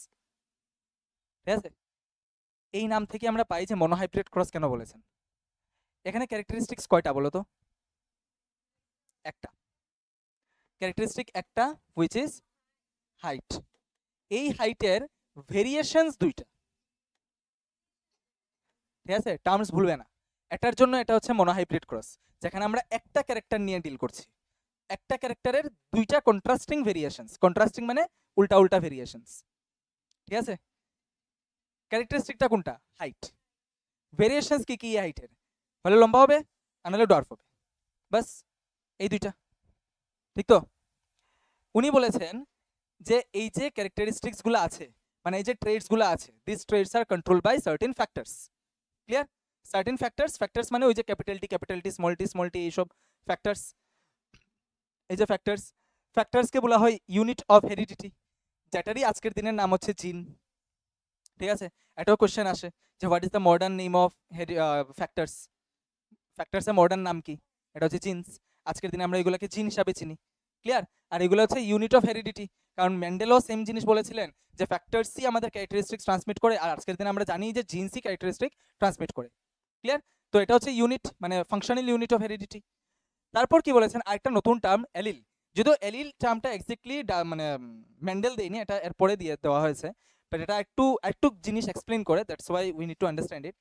S1: ঠিক আছে। এই নাম থেকে আমরা পাই যে মনোহাইব্রিড ক্রস কেন বলেছেন। এখানে ক্যারেক্টারিস্টিক্স কয়টা বলো তো, একটা ক্যারেক্টারিস্টিক একটা, হুইচ ইজ হাইট। এই হাইটের ভেরিয়েশনস দুইটা, ঠিক আছে, টার্মস ভুলবে না। এটার জন্য এটা হচ্ছে মনোহাইব্রিড ক্রস, যেখানে আমরা একটা ক্যারেক্টার নিয়ে ডিল করছি, একটা ক্যারেক্টারের দুইটা কন্ট্রাস্টিং ভেরিয়েশনস, কন্ট্রাস্টিং মানে উল্টা উল্টা ভেরিয়েশনস, ঠিক আছে। ক্যারেক্টারিস্টিকটা কোনটা, হাইট। ভেরিয়েশনস কি কি হাইটের, হলে লম্বা হবে আর নাহলে ডোয়ার্ফ হবে, বাস এই দুইটা, ঠিক তো? উনি বলেছেন যে এই যে ক্যারেক্টারিস্টিক্সগুলো আছে, মানে এই যে ট্রেটসগুলো আছে, this traits are control by certain factors. Clear? Certain factors, factors মানে ওই যে ক্যাপিটাল টি স্মল টি এইসব ফ্যাক্টরস। এই যে ফ্যাক্টরস, ফ্যাক্টরসকে বলা হয় ইউনিট অফ হেরিডিটি, যেটারই আজকের দিনের নাম হচ্ছে জিন। ঠিক আছে? এটাও কোশ্চেন আসে যে what is the modern name of factors, ফ্যাক্টরসের মডার্ন নাম কি? এটা হচ্ছে জিনস। আজকের দিনে আমরা এগুলোকে জিন হিসাবে চিনি। ক্লিয়ার? আর এগুলো হচ্ছে ইউনিট অফ হেরিডিটি, কারণ ম্যান্ডেলও সেম জিনিস বলেছিলেন যে ফ্যাক্টরসই আমাদের ক্যারেক্টারিস্টিক্স ট্রান্সমিট করে, আর আজকের দিনে আমরা জানি যে জিনসই ক্যারেক্টারিস্টিক ট্রান্সমিট করে। ক্লিয়ার? তো এটা হচ্ছে ইউনিট, মানে ফাংশনাল ইউনিট অফ হেরিডিটি। তারপর কি বলেছেন, আরেকটা নতুন টার্ম এলিল, যদিও এলিল টার্মটা এক্স্যাক্টলি মানে ম্যান্ডেল দেয়নি, এটা এরপরে দিয়ে দেওয়া হয়েছে, বাট এটা একটু একটু জিনিস এক্সপ্লেন করে, that's why we need to understand it.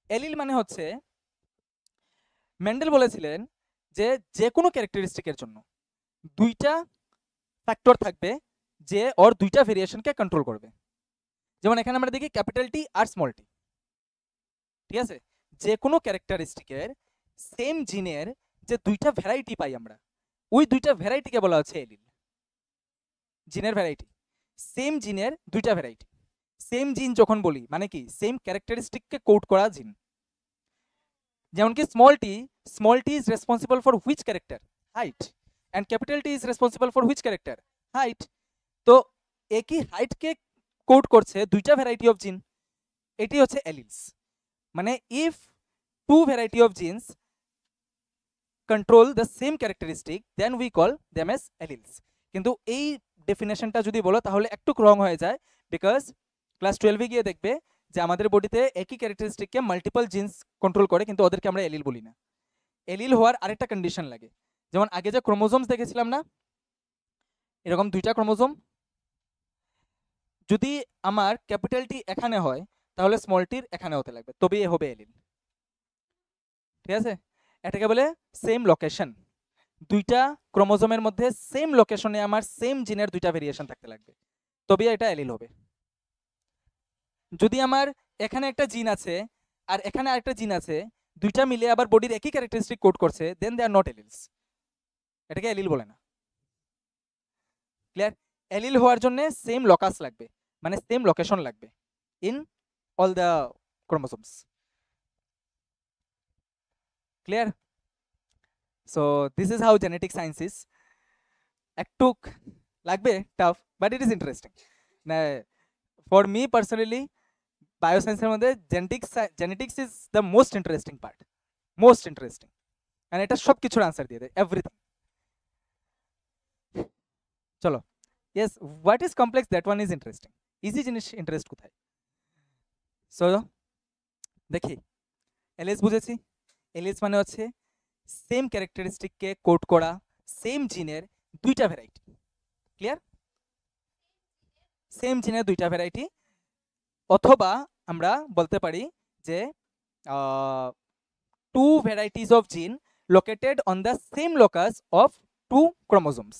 S1: Allele মানে হচ্ছে, ম্যান্ডেল বলেছিলেন যে যে কোনো ক্যারেক্টারিস্টিকের জন্য দুইটা ফ্যাক্টর থাকবে যে ওর দুইটা ভেরিয়েশনকে কন্ট্রোল করবে। যেমন এখানে আমরা দেখি ক্যাপিটাল টি আর স্মল টি। ঠিক আছে? যে কোনো ক্যারেক্টারিস্টিকের সেম জিনের যে দুইটা ভ্যারাইটি পাই আমরা, ওই দুইটা ভ্যারাইটিকে বলা হচ্ছে এলিল। জিনের ভ্যারাইটি, সেম জিনের দুইটা ভ্যারাইটি। সেম জিন যখন বলি মানে কি, সেম ক্যারেক্টারিস্টিককে কোড করা জিন। যেমন কি small tea is responsible for which character? Height. And capital T is responsible for which character? Height. তো একই হাইটকে কোড করছে দুইটা ভ্যারাইটি অফ জিন, এটি হচ্ছে এলিলস। মানে if two variety of genes control the same characteristic then we call them as alleles. কিন্তু এই ডেফিনেশনটা যদি বলো তাহলে একটু রং হয়ে যায়, বিকজ ক্লাস 12-এ গিয়ে দেখবে যে আমাদের বডিতে একই ক্যারেক্টারিস্টিককে মাল্টিপল জিনস কন্ট্রোল করে, কিন্তু ওদেরকে আমরা এলিল বলি না। এলিল হওয়ার আরেকটা কন্ডিশন লাগে, যেমন আগে যে ক্রোমোজোমস দেখেছিলাম না, এরকম দুইটা ক্রোমোজোম, যদি আমার ক্যাপিটাল টি এখানে হয় তাহলে স্মল টির এখানে হতে লাগবে, তবেই এ হবে এলিল। ঠিক আছে? এটাকে বলে সেম লোকেশন। দুইটা ক্রোমোজোমের মধ্যে সেম লোকেশনে আমার সেম জিনের দুইটা ভেরিয়েশন থাকতে লাগবে, তবেই এটা এলিল হবে। যদি আমার এখানে একটা জিন আছে আর এখানে আরেকটা জিন আছে, দুইটা মিলে আবার বডির একই ক্যারেক্টারিস্টিক কোড করছে, দেন দে আর নট এলিলস, এটাকে এলিল বলে না। ক্লিয়ার? এলিল হওয়ার জন্য সেম লকাস লাগবে, মানে সেম লোকেশন লাগবে in all the chromosomes. Clear? So this is how genetic science is. একটু লাগবে tough, but it is interesting. না, ফর মি পার্সোনালি বায়োসায়েন্সের মধ্যে genetics is the most interesting part, most interesting. মানে এটা সব কিছুর আনসার দিয়ে দেয়, এভরিথিং। চলো, yes, what is complex, that one is interesting. Easy জিনিস ইন্টারেস্ট কোথায়? সো দেখি, এলএস বুঝেছি। এলএস মানে হচ্ছে সেম ক্যারেক্টারিস্টিককে কোড করা সেম জিনের দুইটা ভ্যারাইটি। ক্লিয়ার? সেম জিনের দুইটা ভ্যারাইটি, অথবা আমরা বলতে পারি যে two varieties of gene located on the same locus of two chromosomes.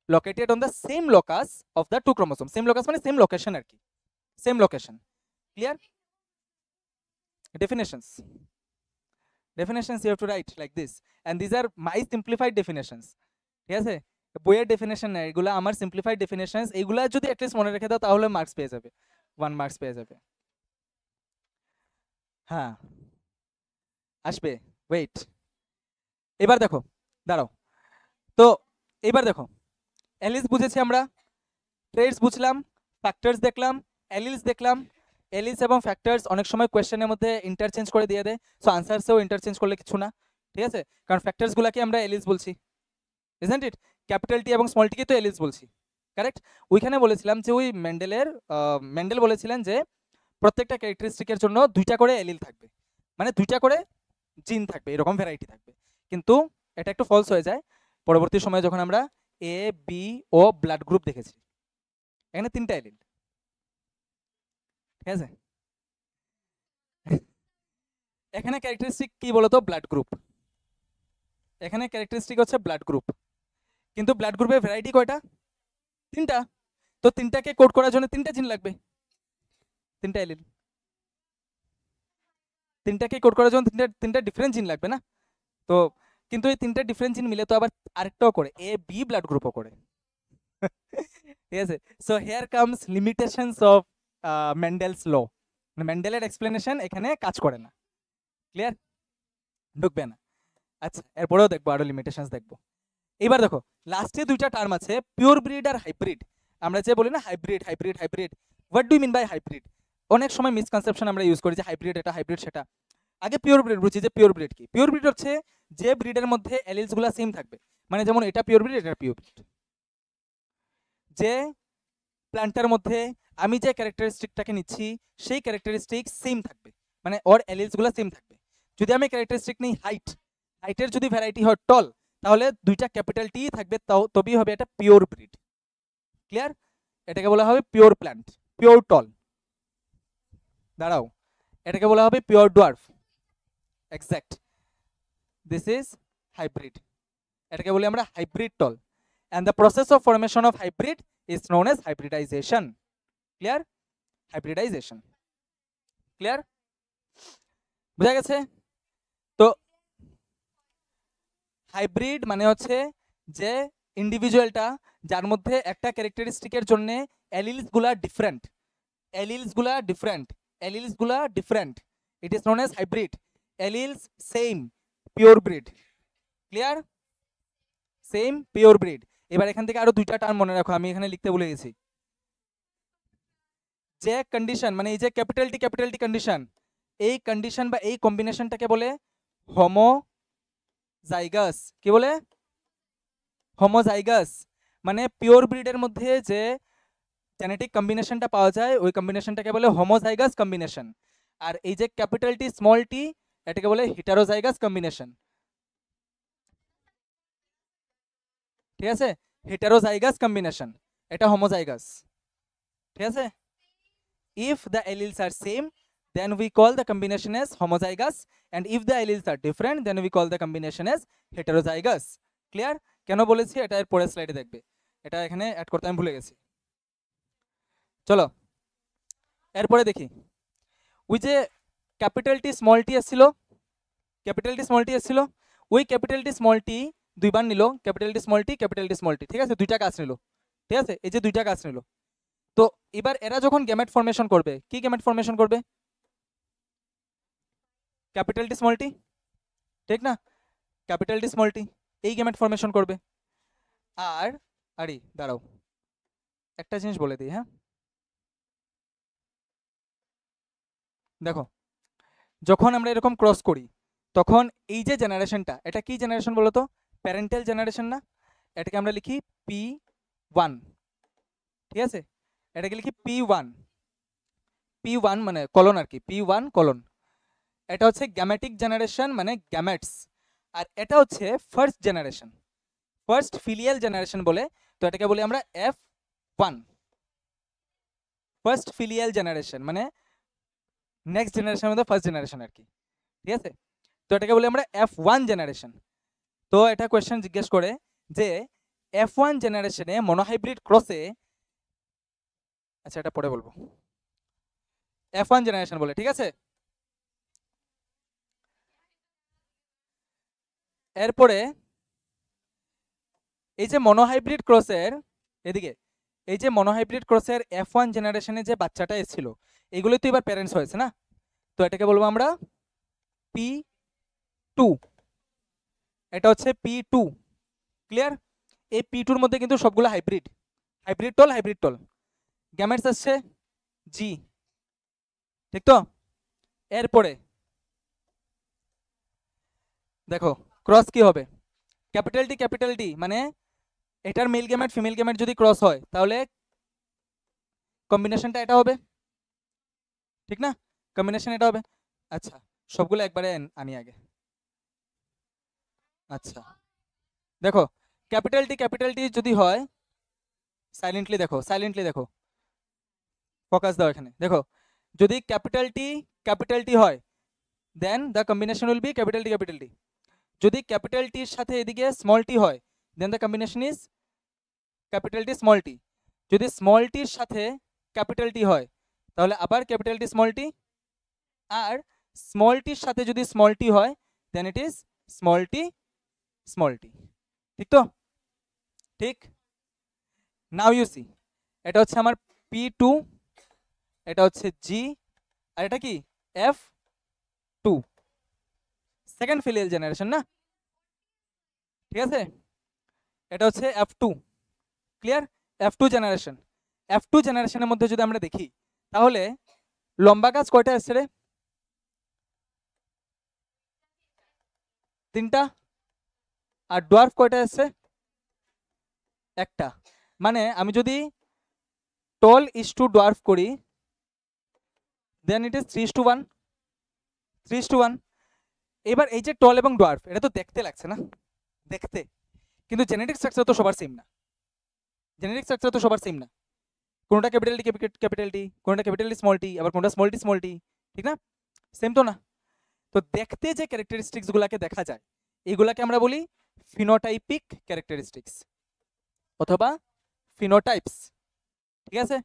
S1: Located on the same locus of the two chromosome. Same locus মানে সেম লোকেশন আর কি, same location. Clear? definitions you have to write like this, and these are my simplified definitions. ঠিক আছে? বইয়ের definition না এগুলা, আমার simplified definitions. এগুলা যদি অ্যাটলিস্ট মনে রেখে দাও তাহলে মার্কস পেয়ে যাবে, 1 মার্কস পেয়ে যাবে। হ্যাঁ আসবে, ওয়েট। এবার দেখো, দাঁড়াও। তো এবার দেখো, এলিস বুঝেছি আমরা, ট্রেডস বুঝলাম, ফ্যাক্টরস দেখলাম, এলিলস দেখলাম। এলিস এবং ফ্যাক্টরস অনেক সময় কোয়েশ্চেনের মধ্যে ইন্টারচেঞ্জ করে দিয়ে দেয়, সো আনসারসেও ইন্টারচেঞ্জ করলে কিছু না। ঠিক আছে? কারণ ফ্যাক্টরসগুলোকে আমরা এলিস বলছি, ইজন্ট ইট? ক্যাপিটাল টি এবং স্মল টিকে তো এলিস বলছি, কারেক্ট? ওইখানে বলেছিলাম যে ওই ম্যান্ডেল বলেছিলেন যে প্রত্যেকটা ক্যারেক্টারিস্টিকের জন্য দুইটা করে এলিল থাকবে, মানে দুইটা করে জিন থাকবে, এরকম ভ্যারাইটি থাকবে। কিন্তু এটা একটু ফলস হয়ে যায় পরবর্তী সময়ে যখন আমরা A B O blood group দেখেছি, এখানে তিনটা এলিল। ঠিক আছে? এখানে ক্যারেক্টারিস্টিক কি বলতো? Blood group. এখানে ক্যারেক্টারিস্টিক হচ্ছে ব্লাড গ্রুপ, কিন্তু ব্লাড গ্রুপের ভ্যারাইটি কয়টা? তিনটা। তো তিনটাকে কোড করার জন্য তিনটা জিন লাগবে, তিনটা এলিল। তিনটাকে কোড করার জন্য তিনটা ডিফারেন্ট জিন লাগবে না? তো কিন্তু এই তিনটা ডিফারেন্ট জিন মিলে তো আবার আরেকটাও করে, এ বি ব্লাড গ্রুপও করে। ঠিক আছে, so here comes limitations of Mendel's law, মেন্ডেলের এক্সপ্লেনেশন এখানে কাজ করে না। ক্লিয়ার? ঢুকবে না। আচ্ছা, এরপরেও দেখবো আরো লিমিটেশনস দেখবো। এবার দেখো লাস্টে দুইটা টার্ম আছে, পিওর ব্রিড আর হাইব্রিড। আমরা যে বলি না hybrid hybrid hybrid, what do mean by hybrid? অনেক সময় মিসকনসেপশন আমরা ইউজ করি যে হাইব্রিড এটা হাইব্রিড সেটা। আগে পিওর ব্রিড বুঝি যে পিওর ব্রিড কি। পিওর ব্রিড হচ্ছে যে ব্রিডের মধ্যে অ্যালিলসগুলো সেম থাকবে, মানে যেমন এটা পিওর ব্রিড এটা পিওর ব্রিড। যে প্ল্যান্টের মধ্যে আমি যে ক্যারেক্টারিস্টিকটাকে নিচ্ছি সেই ক্যারেক্টারিস্টিক সেম থাকবে, মানে ওর অ্যালিলসগুলো সেম থাকবে। যদি আমি ক্যারেক্টারিস্টিক নিই হাইট, হাইটের যদি ভ্যারাইটি হয় টল, তাহলে দুইটা ক্যাপিটাল টি থাকবে, তাও তবেই হবে এটা পিওর ব্রিড। ক্লিয়ার? এটাকে বলা হবে পিওর প্ল্যান্ট, পিওর টল। দাঁড়াও, এটাকে বলা হবে pure dwarf. Exact, this is hybrid. এটাকে বলি আমরা hybrid tall. and the process of formation of hybrid is known as hybridization. Clear? Hybridization. Clear? বুঝা গেছে? তো হাইব্রিড মানে হচ্ছে যে ইন্ডিভিজুয়ালটা যার মধ্যে একটা ক্যারেক্টারিস্টিকের জন্য অ্যালিলসগুলা ডিফারেন্ট, অ্যালিলসগুলা ডিফারেন্ট, অ্যালিলসগুলা different, it is known as hybrid. Alleles same, pure breed. Clear? Same, pure breed. এবার এখান থেকে আরো দুইটা টার্ম মনে রাখো, আমি এখানে লিখতে ভুলে গেছি। যে কন্ডিশন মানে এই যে ক্যাপিটাল টি কন্ডিশন, এই কন্ডিশন বা এই কম্বিনেশনটাকে বলে হোমোজাইগাস। কি বলে? হোমোজাইগাস। মানে পিওর ব্রিডের মধ্যে যে জেনেটিক কম্বিনেশনটা পাওয়া যায় ওই কম্বিনেশনটাকে বলে হোমোজাইগাস কম্বিনেশন। আর এই যে ক্যাপিটাল টি স্মল টি এটাকে বলে হেটারোজাইগাস কম্বিনেশন। ঠিক আছে, হেটারোজাইগাস কম্বিনেশন, এটা হোমোজাইগাস। ঠিক আছে, if the alleles are same then we call the combination as homozygous, and if the alleles are different then we call the combination as heterozygous. Clear? কেন বলেছি এটা এর পরের স্লাইডে দেখবে, এটা এখানে অ্যাড করতে আমি ভুলে গেছি। চলো এরপরে দেখি, ওই যে ক্যাপিটাল টি স্মল টি এসেছিল, ক্যাপিটাল টি স্মল টি এসেছিল, ওই ক্যাপিটাল টি স্মল টি দুইবার নিল, capital T small T capital T small T. ঠিক আছে, দুইটা কাজ নিল। ঠিক আছে, এই যে দুইটা কাজ নিল। তো এবার এরা যখন গ্যামেট ফর্মেশন করবে, কি গ্যামেট ফর্মেশন করবে? ক্যাপিটাল টি স্মল টি, ঠিক না? ক্যাপিটাল টি স্মল টি এই গ্যামেট ফর্মেশন করবে। আর আরে দাঁড়াও, একটা জিনিস বলে দিই। হ্যাঁ, দেখো যখন আমরা এরকম ক্রস করি তখন এই যে জেনারেশনটা, এটা কি জেনারেশন বলো তো? প্যারেন্টাল জেনারেশন না? এটাকে আমরা লিখি P1। ঠিক আছে, এটাকে লিখি P1, P1 মানে কলন আর কি, P1 কলন। এটা হচ্ছে গ্যামেটিক জেনারেশন মানে গ্যামেটস, আর এটা হচ্ছে first generation, first filial generation বলে। তো এটাকে বলি আমরা F1, ফার্স্ট ফিলিয়াল জেনারেশন মানে নেক্সট জেনারেশনের মধ্যে ফার্স্ট জেনারেশন আর কি। ঠিক আছে, তো এটাকে বলি আমরা F1 জেনারেশন। তো এটা কোয়েশ্চেন জিজ্ঞেস করে যে F1 জেনারেশনে মনোহাইব্রিড ক্রসে, আচ্ছা এটা পরে বলবো, F1 জেনারেশন বলে। ঠিক আছে, এরপরে এই যে মনোহাইব্রিড ক্রসের এদিকে, এই যে মনোহাইব্রিড ক্রসের F1 জেনারেশনে যে বাচ্চাটা এসেছিল এগুলোই তো এবার প্যারেন্টস হয়েছে না? তো এটাকে বলবো আমরা P2, এটা হচ্ছে P2। ক্লিয়ার? এই P2 এর মধ্যে কিন্তু সবগুলো হাইব্রিড, হাইব্রিড টল, হাইব্রিড টল। গ্যামেটস আসছে G, ঠিক তো? এরপরে দেখো ক্রস কি হবে, ক্যাপিটাল টি মানে এটার মেল গ্যামেট ফিমেল গ্যামেট যদি ক্রস হয় তাহলে কম্বিনেশনটা এটা হবে, ঠিক না? কম্বিনেশন এটা হবে। আচ্ছা সবগুলো একবারে আনি আগে। আচ্ছা দেখো ক্যাপিটাল টি যদি হয়, সাইলেন্টলি দেখো, সাইলেন্টলি দেখো, ফোকাস দাও এখানে। দেখো যদি ক্যাপিটাল টি হয় then the combination will be capital T. যদি ক্যাপিটাল টির সাথে এদিকে স্মল টি হয় then the combination is capital T small T. যদি স্মল টির সাথে ক্যাপিটাল টি হয় তাহলে আবার ক্যাপিটাল টি স্মল টি, আর স্মল টির সাথে যদি স্মল টি হয় then it is small T small T, ঠিক তো? ঠিক। নাও ইউ সি, এটা হচ্ছে আমার P2, এটা হচ্ছে G, আর এটা কি F2, সেকেন্ড ফিলিয়াল জেনারেশন না? ঠিক আছে, এটা হচ্ছে F2, clear? F2 generation. F2 জেনারেশনের মধ্যে যদি আমরা দেখি তাহলে লম্বা গাছ কয়টা আসছে রে? 3টা। আর ডোয়ার্ফ কয়টা আসছে? 1টা। মানে আমি যদি টল ইজ টু ডোয়ার্ফ করি, দেন ইট ইজ 3:1, 3:1। এবার এই যে টল এবং ডোয়ার্ফ, এটা তো দেখতে লাগছে না, দেখতে, কিন্তু জেনেটিক স্ট্রাকচার তো সবার সেম না, জেনেটিক স্ট্রাকচার তো সবার সেম না, কোনটা ক্যাপিটাল টি ক্যাপিটাল টি, কোনটা ক্যাপিটাল টি স্মল টি, আবার কোনটা স্মল টি, ঠিক না? সেম তো না? তো দেখতে যে ক্যারেক্টারিস্টিক্স গুলাকে দেখা যায় এগুলাকে আমরা বলি ফিনোটাইপিক ক্যারেক্টারিস্টিক্স অথবা ফিনোটাইপস, ঠিক আছে?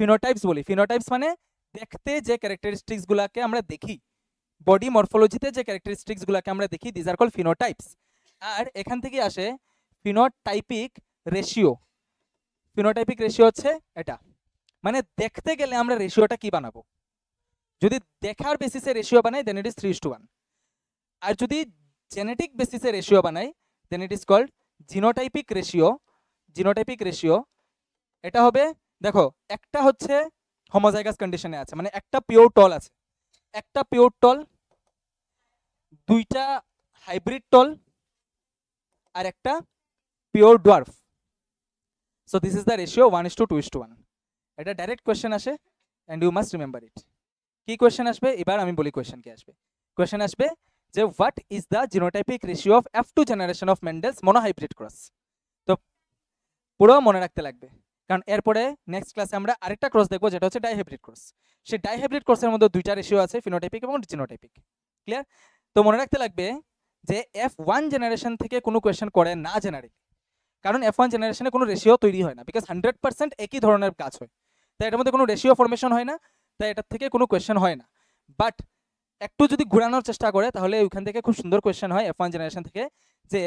S1: ফিনোটাইপস বলি। ফিনোটাইপস মানে দেখতে যে ক্যারেক্টারিস্টিক্স গুলাকে আমরা দেখি, বডি মরফোলজিতে যে ক্যারেক্টারিস্টিক্স গুলাকে আমরা দেখি, দিস আর কল ফিনোটাইপস। আর এখান থেকে আসে ফিনোটাইপিক রেশিও। ফিনোটাইপিক রেশিও হচ্ছে এটা, মানে দেখতে গেলে আমরা রেশিওটা কি বানাবো? যদি দেখার বেসিসে রেশিও বানাই দেন ইট ইজ 3:1, আর যদি জেনেটিক বেসিসে রেশিও বানাই then it is called genotypic ratio. Genotypic ratio এটা হবে, দেখো একটা হচ্ছে হোমোজাইগাস কন্ডিশনে আছে, মানে একটা পিওর টল আছে, একটা পিওর টল, দুইটা হাইব্রিড টল, আর একটা pure dwarf. So this is the ratio 1:2:1। এটা ডাইরেক্ট কোয়েশ্চেন আসে and you must remember it. কি কোয়েশ্চেন আসবে এবার আমি বলি, কোয়েশ্চেন কি আসবে? কোয়েশ্চেন আসবে যে what is the genotypic ratio of F2 generation of মেন্ডেলস monohybrid cross. তো পুরো মনে রাখতে লাগবে, কারণ এরপরে নেক্সট ক্লাসে আমরা আরেকটা ক্রস দেখবো যেটা হচ্ছে ডাইহাইব্রিড ক্রস। সেই ডাইহাইব্রিড ক্রসের মধ্যে দুইটা রেশিও আছে, ফিনোটাইপিক এবং জিনোটাইপিক, ক্লিয়ার? তো মনে রাখতে লাগবে যে F1 জেনারেশন থেকে কোনো কোয়েশ্চেন করে না জেনারেলি, কারণ F1 জেনারেশনে কোনো রেশিও তৈরি হয় না, বিকজ 100% একই ধরনের কাজ হয়, তাই এটার মধ্যে কোনো রেশিও ফরমেশন হয় না, তাই এটার থেকে কোনো কোয়েশ্চেন হয় না। বাট একটু যদি ঘোরানোর চেষ্টা করে তাহলে ওইখান থেকে খুব সুন্দর কোয়েশ্চেন হয় F1 জেনারেশন থেকে, যে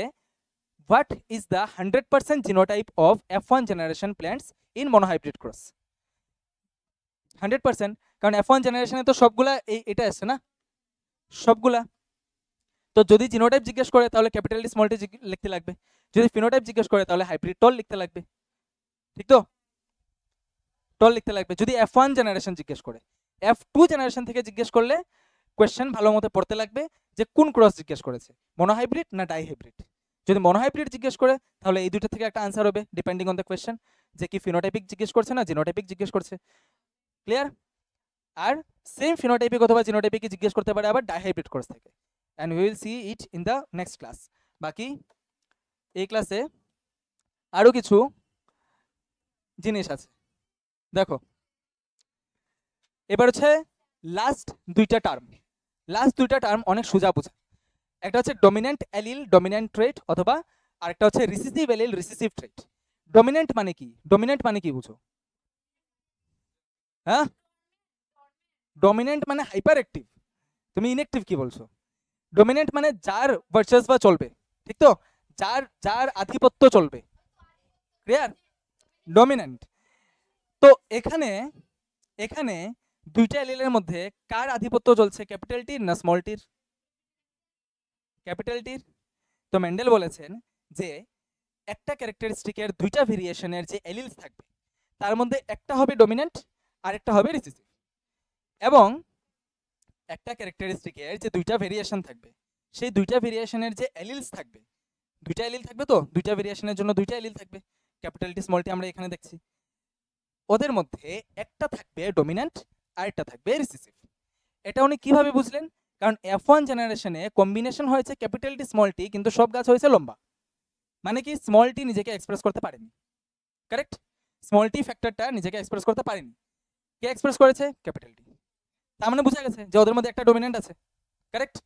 S1: what is the 100% genotype of F1 generation plants in monohybrid cross? 100%, কারণ F1 জেনারেশনে তো সবগুলা এটা আসছে না, সবগুলা। তো যদি জিনোটাইপ জিজ্ঞেস করে তাহলে ক্যাপিটাল টি স্মল টি লিখতে লাগবে, যদি ফিনোটাইপ জিজ্ঞেস করে তাহলে হাইব্রিড টল লিখতে লাগবে, ঠিক তো? টল লিখতে লাগবে যদি F1 জেনারেশন জিজ্ঞেস করে। F2 জেনারেশন থেকে জিজ্ঞেস করলে কোয়েশ্চেন ভালো মতো পড়তে লাগবে যে কোন ক্রস জিজ্ঞেস করেছে, মনোহাইব্রিড না ডাইহাইব্রিড। যদি মনোহাইব্রিড জিজ্ঞেস করে তাহলে এই দুটো থেকে একটা আনসার হবে ডিপেন্ডিং অন দ্য কোয়েশ্চেন, যে কি ফিনোটাইপিক জিজ্ঞেস করছে না জিনোটাইপিক জিজ্ঞেস করছে, ক্লিয়ার? আর সেম ফিনোটাইপিক অথবা জিনোটাইপিক জিজ্ঞেস করতে পারে আবার ডাইহাইব্রিড কোর্স থেকে, and we will see it in the next class. বাকি এই ক্লাসে আরো কিছু জিনিস আছে, দেখো এবার হচ্ছে লাস্ট দুইটা টার্ম। লাস্ট দুইটা টার্ম অনেক সোজা বোঝা, একটা হচ্ছে ডমিন্যান্ট অ্যালিল ডমিন্যান্ট ট্রেট, অথবা আরেকটা হচ্ছে রিসিসিভ অ্যালিল রিসিসিভ ট্রেট। ডমিন্যান্ট মানে কি? ডমিন্যান্ট মানে কি বুঝো? হ্যাঁ, ডমিন্যান্ট মানে হাইপার অ্যাক্টিভ, তুমি ইনঅ্যাক্টিভ কি বলছো? ডমিন্যান্ট মানে যার ভার্চেস চলবে, ঠিক তো? যার যার আধিপত্য চলবে, ক্লিয়ার? ডমিন্যান্ট। তো এখানে এখানে দুইটা অ্যালিলের মধ্যে কার আধিপত্য চলছে, ক্যাপিটাল টির না স্মল টির? ক্যাপিটাল টির। তো মেন্ডেল বলেছেন যে একটা ক্যারেক্টারিস্টিকের দুইটা ভেরিয়েশনের যে অ্যালিলস থাকবে তার মধ্যে একটা হবে ডমিন্যান্ট আর একটা হবে রিসিসিভ, এবং একটা ক্যারেক্টারিস্টিকের যে দুইটা ভেরিয়েশন থাকবে সেই দুইটা ভেরিয়েশনের যে অ্যালিলস থাকবে, দুইটা অ্যালিল থাকবে, তো দুইটা ভেরিয়েশনের জন্য দুইটা অ্যালিল থাকবে, ক্যাপিটাল টি স্মল টি আমরা এখানে দেখছি, ওদের মধ্যে একটা থাকবে ডমিন্যান্ট আর একটা থাকবে রিসিসিভ। এটা উনি কিভাবে বুঝলেন? কারণ F1 জেনারেশনে কম্বিনেশন হয়েছে ক্যাপিটাল টি স্মল টি, কিন্তু সব গাছ হয়েছে লম্বা, মানে কি স্মল টি নিজেকে এক্সপ্রেস করতে পারেনি, কারেক্ট? স্মল টি ফ্যাক্টরটা নিজেকে এক্সপ্রেস করতে পারেনি, কে এক্সপ্রেস করেছে? Capital T. তার মানে বোঝা গেছে যে ওদের মধ্যে একটা ডমিন্যান্ট আছে, কারেক্ট?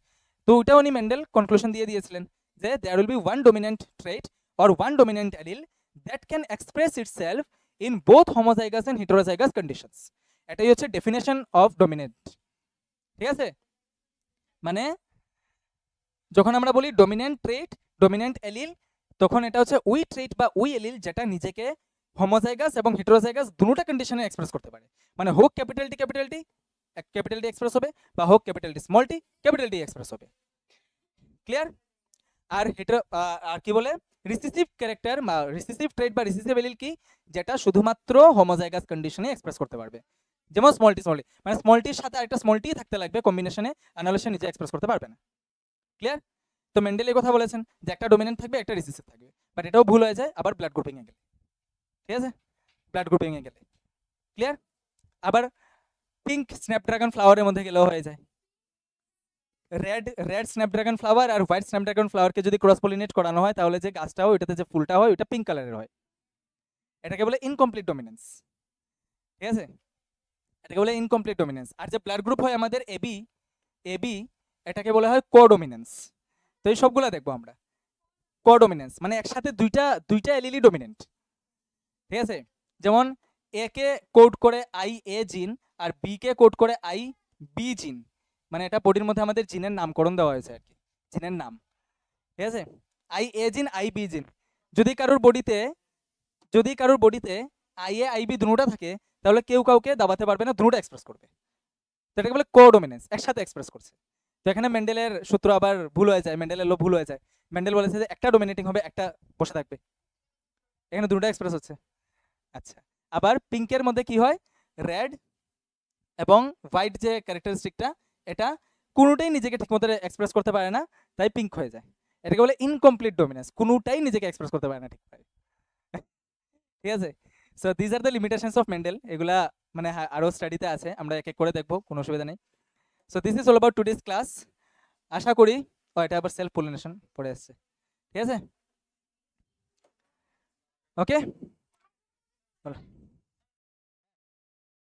S1: তো ওইটা উনি মেন্ডেল কনক্লুশন দিয়ে দিয়েছিলেন যে there will be one dominant trait or one dominant allele that can express itself in both homozygous and heterozygous conditions. এটাই হচ্ছে ডেফিনেশন অফ ডমিন্যান্ট, ঠিক আছে? মানে যখন আমরা বলি ডমিনেন্ট ট্রেট, ডমিনেন্ট এলিল, তখন এটা হচ্ছে ওই ট্রেট বা ওই এলিল যেটা নিজেকে হোমোজাইগাস এবং হেটেরোজাইগাস দুটোটা কন্ডিশনে এক্সপ্রেস করতে পারে। মানে হোক ক্যাপিটাল টি এক্সপ্রেস হবে, বা হোক capital T small T capital টি এক্সপ্রেস হবে। ক্লিয়ার? আর আর কি বলে রিসিসিভ ক্যারেক্টার বা রিসিসিভ ট্রেট বা রিসিসিভ এলিল কি, যেটা শুধুমাত্র হোমোজাইগাস কন্ডিশনে এক্সপ্রেস করতে পারবে। যেমন স্মল টি, মানে স্মল টির সাথে আরেকটা স্মল টি থাকতে লাগবে কম্বিনেশনে, আনাহলে সে নিজে এক্সপ্রেস করতে পারবে না। ক্লিয়ার? তো মেন্ডেল এই কথা বলেছেন যে একটা ডমিনেন্ট থাকবে, একটা রিসিসিভ থাকবে, বাট এটাও ভুল হয়ে যায় আবার ব্লাড গ্রুপিং এ গেলে। ঠিক আছে? ব্লাড গ্রুপিং এ গেলে। ক্লিয়ার? আবার পিঙ্ক স্ন্যাপড্রাগন ফ্লাওয়ারের মধ্যে গেলেও হয়ে যায়। রেড স্ন্যাপড্রাগন ফ্লাওয়ার আর হোয়াইট স্ন্যাপড্রাগন ফ্লাওয়ারকে যদি ক্রস পলিনেট করানো হয় তাহলে যে গাছটা হয় ওইটাতে যে ফুলটা হয় ওইটা পিঙ্ক কালারের হয়। এটাকে বলে ইনকমপ্লিট ডমিনেন্স। ঠিক আছে? এটাকে বলে ইনকমপ্লিট ডমিনেন্স। আর যে ব্লাড গ্রুপ হয় আমাদের এবি, এটাকে বলা হয় কোডমিনেন্স। তো এই সবগুলা দেখবো আমরা। কোডমিনেন্স মানে একসাথে দুইটা এলিলি ডমিনেন্ট। ঠিক আছে? যেমন এ কে কোড করে আই এ জিন আর বি কে কোড করে আই বি জিন, মানে এটা বডির মধ্যে আমাদের জিনের নামকরণ দেওয়া হয়েছে আর কি, জিনের নাম। ঠিক আছে? আই এ জিন আই বি জিন, যদি কারোর বডিতে আই এ আই বি দুটোটা থাকে তাহলে কেউ কাউকে দাবাতে পারবে না, দুটোটা এক্সপ্রেস করবে। তো এটাকে বলে কোডমিনেন্স, একসাথে এক্সপ্রেস করছে। তো এখানে মেন্ডেলের সূত্র আবার ভুল হয়ে যায়, মেন্ডেলের লো ভুল হয়ে যায়। মেন্ডেল বলেছে যে একটা ডোমিনেটিং হবে, একটা বসে থাকবে, এখানে দুটোটা এক্সপ্রেস হচ্ছে। আচ্ছা, আবার পিঙ্কের মধ্যে কি হয়, রেড এবং হোয়াইট যে ক্যারেক্টারিস্টিকটা, এটা কোনোটাই নিজেকে ঠিকমতো এক্সপ্রেস করতে পারে না, তাই পিঙ্ক হয়ে যায়। এটাকে বলে ইনকমপ্লিট ডোমিনেন্স, কোনোটাই নিজেকে এক্সপ্রেস করতে পারে না ঠিকভাবে। ঠিক আছে? So this are the limitations of Mendel. এগুলা মানে আরো স্টাডিতে আছে, আমরা এক এক করে দেখবো, কোনো অসুবিধা নেই। So this is all about today's class. আশা করি এটা আবার সেলফ পলিনেশন পড়ে আসছে। ঠিক আছে? ওকে।